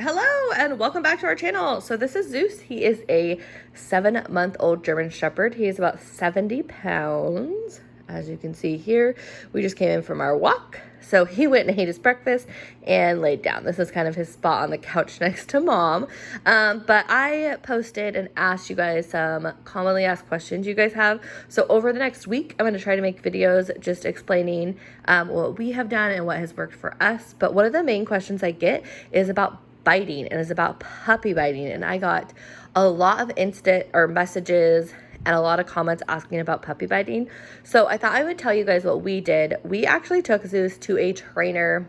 Hello and welcome back to our channel. So this is Zeus. He is a 7-month-old German Shepherd. He is about 70 pounds. As you can see here, we just came in from our walk. So he went and ate his breakfast and laid down. This is kind of his spot on the couch next to Mom. But I posted and asked you guys some commonly asked questions you guys have. So over the next week, I'm going to try to make videos just explaining what we have done and what has worked for us. But one of the main questions I get is about biting, and it's about puppy biting, and I got a lot of messages and a lot of comments asking about puppy biting. So I thought I would tell you guys what we did. We actually took Zeus to a trainer,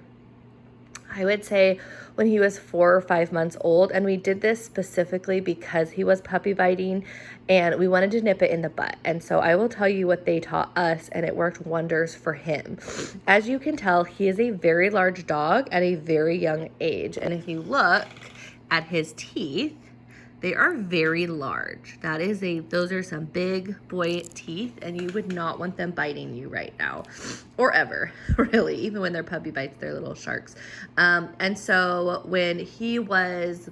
I would say when he was 4 or 5 months old, and we did this specifically because he was puppy biting and we wanted to nip it in the butt. And so I will tell you what they taught us, and it worked wonders for him. As you can tell, he is a very large dog at a very young age, and if you look at his teeth, they are very large. Those are some big boy teeth, and you would not want them biting you right now, or ever, really. Even when they're puppy bites, they're little sharks. And so when he was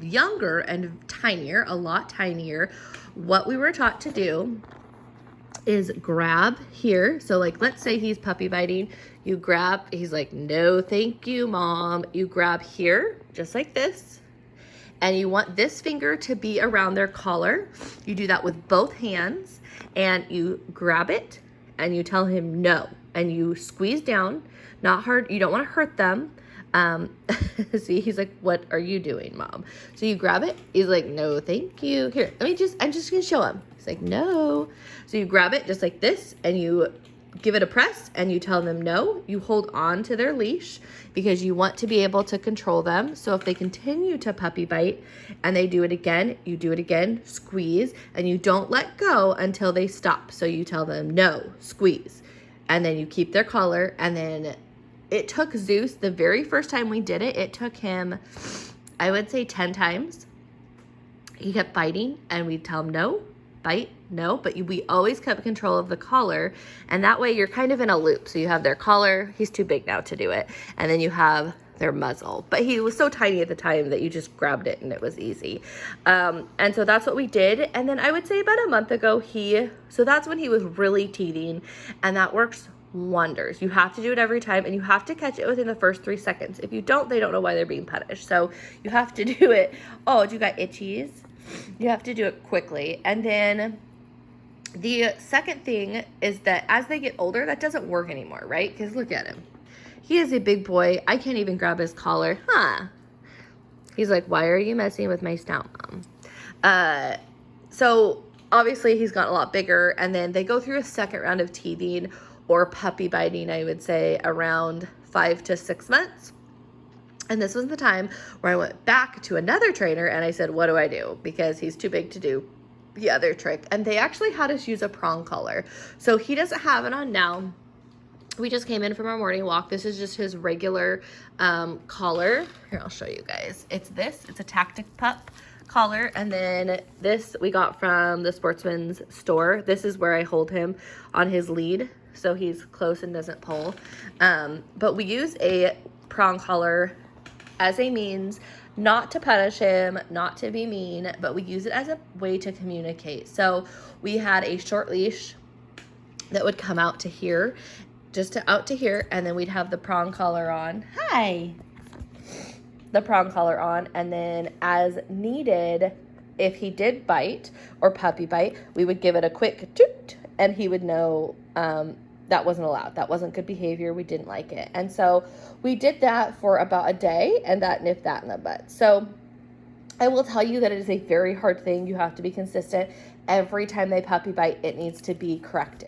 younger and tinier, a lot tinier, what we were taught to do is grab here. So like, let's say he's puppy biting, you grab, he's like, no, thank you, Mom. You grab here, just like this. And you want this finger to be around their collar. You do that with both hands, and you grab it and you tell him no, and you squeeze down, not hard. You don't want to hurt them. See, he's like, what are you doing, Mom? So you grab it. He's like, no, thank you. Here, I'm just gonna show him. He's like, no. So you grab it just like this, and you give it a press, and you tell them no. You hold on to their leash because you want to be able to control them. So if they continue to puppy bite and they do it again, you do it again, squeeze, and you don't let go until they stop. So you tell them no, squeeze, and then you keep their collar. And then it took Zeus, the very first time we did it, it took him, I would say 10 times. He kept biting, and we'd tell him no, bite, no, but we always kept control of the collar, and that way you're kind of in a loop. So you have their collar, he's too big now to do it, and then you have their muzzle. But he was so tiny at the time that you just grabbed it and it was easy. And so that's what we did. And then I would say about a month ago, so that's when he was really teething, and that works wonders. You have to do it every time, and you have to catch it within the first 3 seconds. If you don't, they don't know why they're being punished. So you have to do it. Oh, you got itchies? You have to do it quickly. And then the second thing is that as they get older, that doesn't work anymore, right? Because look at him. He is a big boy. I can't even grab his collar. He's like, why are you messing with my snout, Mom? So obviously he's gotten a lot bigger, and then they go through a second round of teething or puppy biting, I would say around 5 to 6 months. And this was the time where I went back to another trainer and I said, what do I do? Because he's too big to do the other trick. And they actually had us use a prong collar. So he doesn't have it on now. We just came in from our morning walk. This is just his regular collar. Here, I'll show you guys. It's a Tactic Pup collar. And then this we got from the Sportsman's store. This is where I hold him on his lead, so he's close and doesn't pull. But we use a prong collar as a means not to punish him, not to be mean, but we use it as a way to communicate. So we had a short leash that would come out to here, out to here, and then we'd have the prong collar on. The prong collar on, and then as needed, if he did bite or puppy bite, we would give it a quick toot, and he would know that wasn't allowed. That wasn't good behavior. We didn't like it. And so we did that for about a day, and that nipped that in the butt. So I will tell you that it is a very hard thing. You have to be consistent. Every time they puppy bite, it needs to be corrected.